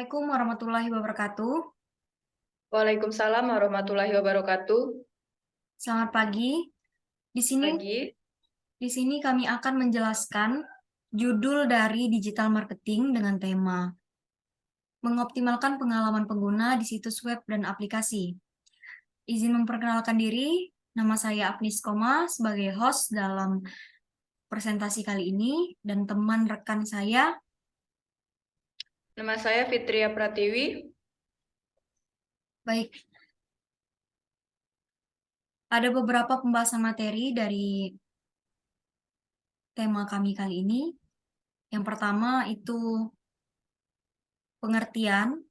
Assalamualaikum warahmatullahi wabarakatuh. Waalaikumsalam warahmatullahi wabarakatuh. Selamat pagi. Di sini, Pagi. di sini kami akan menjelaskan judul dari digital marketing dengan tema mengoptimalkan pengalaman pengguna di situs web dan aplikasi. Izin memperkenalkan diri, nama saya Agnis Koma sebagai host dalam presentasi kali ini dan teman rekan saya. Nama saya Fitria Pratiwi. Baik, ada beberapa pembahasan materi dari tema kami kali ini. Yang pertama itu pengertian,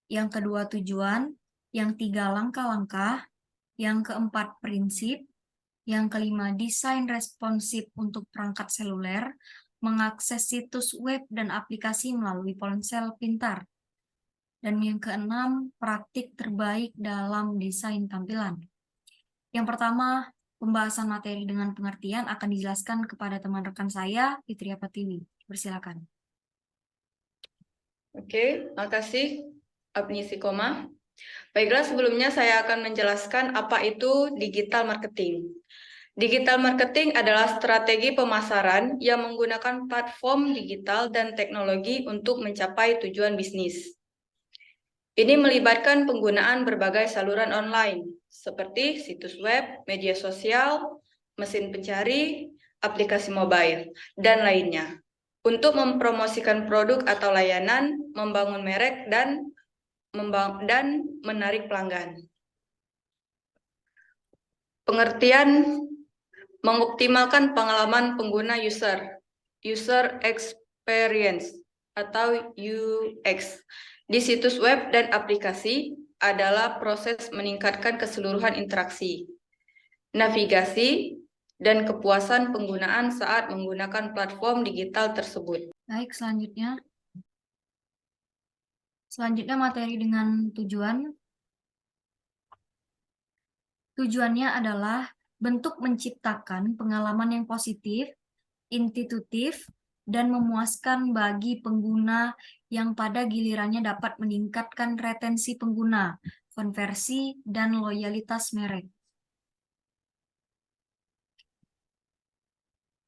yang kedua tujuan, yang tiga langkah-langkah, yang keempat prinsip, yang kelima desain responsif untuk perangkat seluler, mengakses situs web dan aplikasi melalui ponsel pintar, dan yang keenam praktik terbaik dalam desain tampilan. Yang pertama, pembahasan materi dengan pengertian akan dijelaskan kepada teman rekan saya, Fitria Pratiwi. Persilakan. Oke, makasih Agnis Koma. Baiklah, sebelumnya saya akan menjelaskan apa itu digital marketing. Digital marketing adalah strategi pemasaran yang menggunakan platform digital dan teknologi untuk mencapai tujuan bisnis. Ini melibatkan penggunaan berbagai saluran online, seperti situs web, media sosial, mesin pencari, aplikasi mobile, dan lainnya, untuk mempromosikan produk atau layanan, membangun merek, dan menarik pelanggan. Pengertian mengoptimalkan pengalaman pengguna user experience atau UX di situs web dan aplikasi adalah proses meningkatkan keseluruhan interaksi, navigasi, dan kepuasan penggunaan saat menggunakan platform digital tersebut. Baik, selanjutnya. Selanjutnya materi dengan tujuan. Tujuannya adalah bentuk menciptakan pengalaman yang positif, intuitif, dan memuaskan bagi pengguna yang pada gilirannya dapat meningkatkan retensi pengguna, konversi, dan loyalitas merek.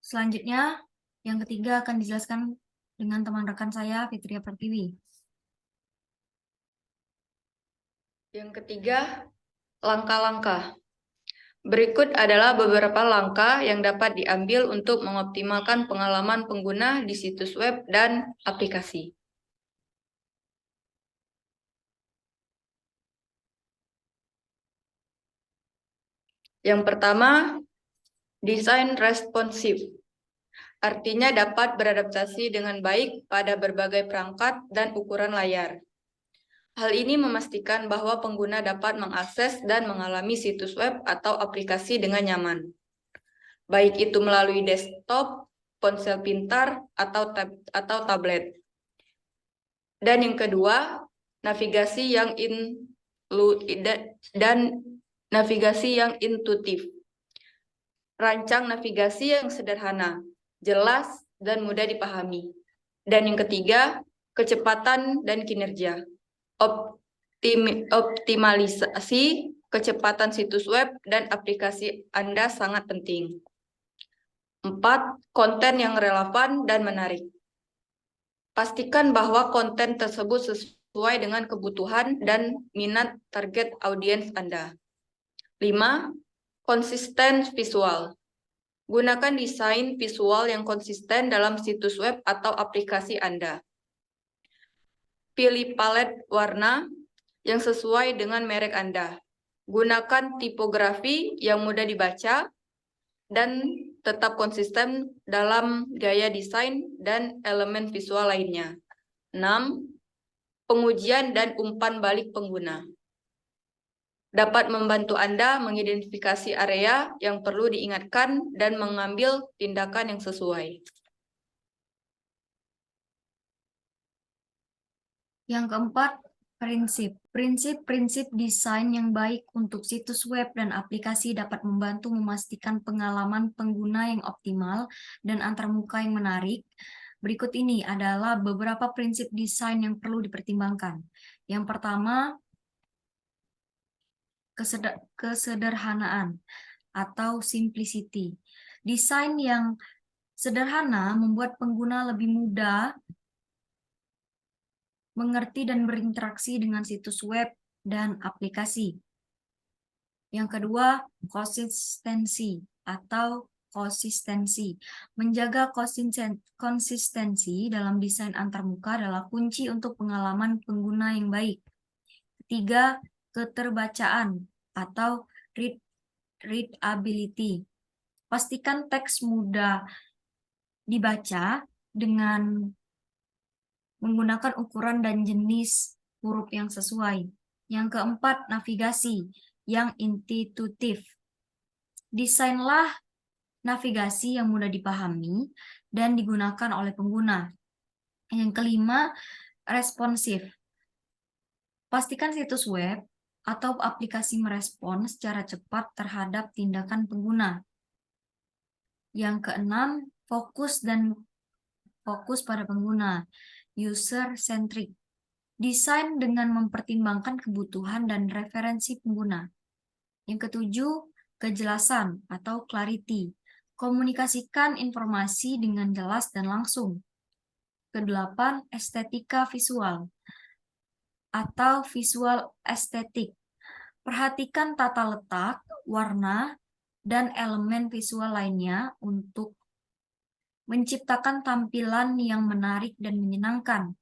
Selanjutnya, yang ketiga akan dijelaskan dengan teman rekan saya, Fitria Pertiwi. Yang ketiga, langkah-langkah. Berikut adalah beberapa langkah yang dapat diambil untuk mengoptimalkan pengalaman pengguna di situs web dan aplikasi. Yang pertama, desain responsif. Artinya dapat beradaptasi dengan baik pada berbagai perangkat dan ukuran layar. Hal ini memastikan bahwa pengguna dapat mengakses dan mengalami situs web atau aplikasi dengan nyaman, baik itu melalui desktop, ponsel pintar, atau tablet. Dan yang kedua, navigasi yang intuitif. Rancang navigasi yang sederhana, jelas, dan mudah dipahami. Dan yang ketiga, kecepatan dan kinerja. Optimalisasi kecepatan situs web dan aplikasi Anda sangat penting. 4. Konten yang relevan dan menarik. Pastikan bahwa konten tersebut sesuai dengan kebutuhan dan minat target audiens Anda. 5. Konsisten visual. Gunakan desain visual yang konsisten dalam situs web atau aplikasi Anda. Pilih palet warna yang sesuai dengan merek Anda. Gunakan tipografi yang mudah dibaca dan tetap konsisten dalam gaya desain dan elemen visual lainnya. 6. Pengujian dan umpan balik pengguna. Dapat membantu Anda mengidentifikasi area yang perlu diingatkan dan mengambil tindakan yang sesuai. Yang keempat, prinsip. Prinsip-prinsip desain yang baik untuk situs web dan aplikasi dapat membantu memastikan pengalaman pengguna yang optimal dan antarmuka yang menarik, Berikut ini adalah beberapa prinsip desain yang perlu dipertimbangkan. Yang pertama, kesederhanaan atau simplicity. Desain yang sederhana membuat pengguna lebih mudah mengerti dan berinteraksi dengan situs web dan aplikasi. Yang kedua, konsistensi. Menjaga konsistensi dalam desain antarmuka adalah kunci untuk pengalaman pengguna yang baik. Ketiga, keterbacaan atau readability. Pastikan teks mudah dibaca dengan menggunakan ukuran dan jenis huruf yang sesuai. Yang keempat, navigasi yang intuitif. Desainlah navigasi yang mudah dipahami dan digunakan oleh pengguna. Yang kelima, responsif. Pastikan situs web atau aplikasi merespon secara cepat terhadap tindakan pengguna. Yang keenam, fokus pada pengguna, user-centric. Desain dengan mempertimbangkan kebutuhan dan referensi pengguna. Yang ketujuh, kejelasan atau clarity. Komunikasikan informasi dengan jelas dan langsung. Kedelapan, estetika visual atau visual estetik. Perhatikan tata letak, warna, dan elemen visual lainnya untuk menciptakan tampilan yang menarik dan menyenangkan.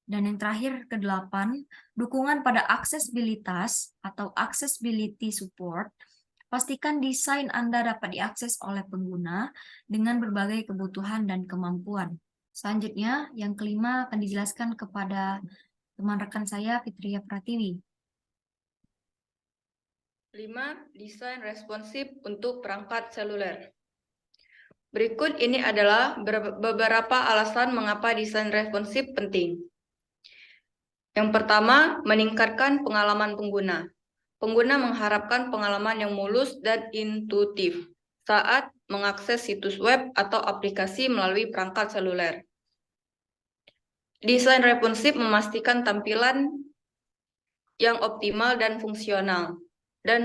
Dan yang terakhir, kedelapan, dukungan pada aksesibilitas atau accessibility support. Pastikan desain Anda dapat diakses oleh pengguna dengan berbagai kebutuhan dan kemampuan. Selanjutnya, yang kelima akan dijelaskan kepada teman rekan saya, Fitria Pratiwi. 5. Desain responsif untuk perangkat seluler. Berikut ini adalah beberapa alasan mengapa desain responsif penting. Yang pertama, meningkatkan pengalaman pengguna. Pengguna mengharapkan pengalaman yang mulus dan intuitif saat mengakses situs web atau aplikasi melalui perangkat seluler. Desain responsif memastikan tampilan yang optimal dan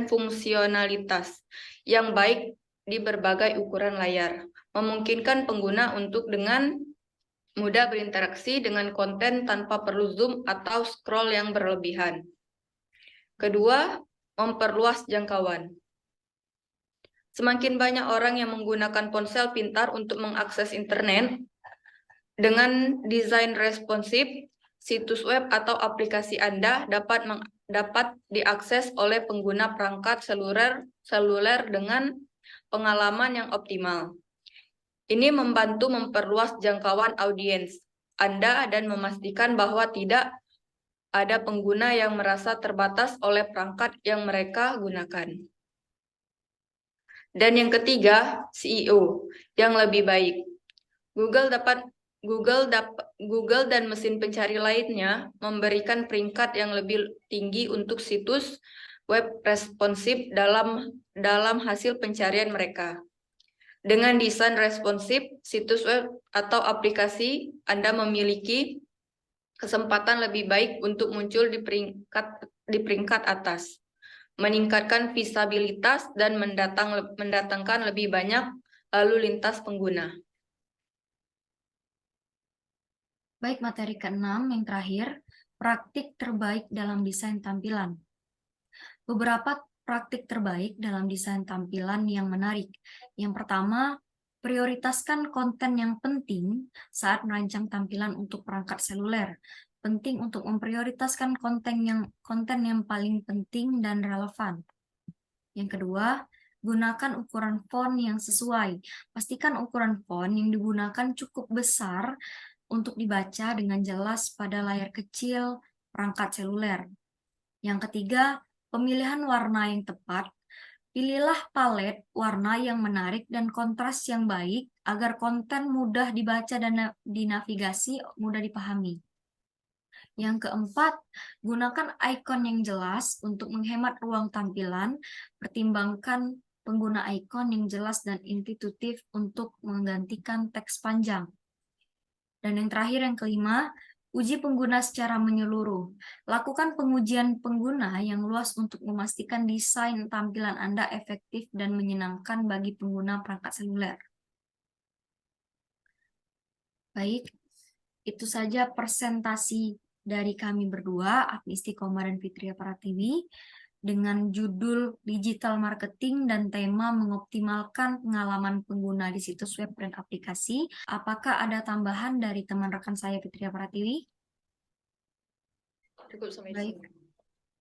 fungsionalitas yang baik di berbagai ukuran layar, memungkinkan pengguna untuk dengan mudah berinteraksi dengan konten tanpa perlu zoom atau scroll yang berlebihan. Kedua, memperluas jangkauan. Semakin banyak orang yang menggunakan ponsel pintar untuk mengakses internet, dengan desain responsif, situs web atau aplikasi Anda dapat diakses oleh pengguna perangkat seluler dengan pengalaman yang optimal. Ini membantu memperluas jangkauan audiens Anda dan memastikan bahwa tidak ada pengguna yang merasa terbatas oleh perangkat yang mereka gunakan. Dan yang ketiga, SEO yang lebih baik. Google dan mesin pencari lainnya memberikan peringkat yang lebih tinggi untuk situs web responsif dalam hasil pencarian mereka. Dengan desain responsif, situs web atau aplikasi Anda memiliki kesempatan lebih baik untuk muncul di peringkat atas, meningkatkan visabilitas dan mendatangkan lebih banyak lalu lintas pengguna. Baik, materi ke-6 yang terakhir, praktik terbaik dalam desain tampilan. Beberapa praktik terbaik dalam desain tampilan yang menarik. Yang pertama, prioritaskan konten yang penting saat merancang tampilan untuk perangkat seluler. Penting untuk memprioritaskan konten yang paling penting dan relevan. Yang kedua, gunakan ukuran font yang sesuai. Pastikan ukuran font yang digunakan cukup besar untuk dibaca dengan jelas pada layar kecil perangkat seluler. Yang ketiga, pemilihan warna yang tepat. Pilihlah palet warna yang menarik dan kontras yang baik agar konten mudah dibaca dan dinavigasi mudah dipahami. Yang keempat, gunakan ikon yang jelas untuk menghemat ruang tampilan. Pertimbangkan pengguna ikon yang jelas dan intuitif untuk menggantikan teks panjang. Dan yang terakhir, yang kelima, uji pengguna secara menyeluruh. Lakukan pengujian pengguna yang luas untuk memastikan desain tampilan Anda efektif dan menyenangkan bagi pengguna perangkat seluler. Baik, itu saja presentasi dari kami berdua, Agni Istiqomah dan Fitria Pratiwi, dengan judul Digital Marketing dan tema mengoptimalkan pengalaman pengguna di situs web dan aplikasi. Apakah ada tambahan dari teman rekan saya, Fitria Pratiwi? Cukup sampai di Baik. sini.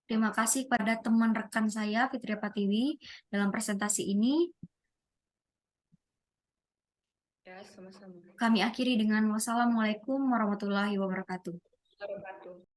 Terima kasih pada teman rekan saya, Fitria Pratiwi, dalam presentasi ini. Ya, sama-sama. Kami akhiri dengan wassalamualaikum warahmatullahi wabarakatuh. Wabarakatuh.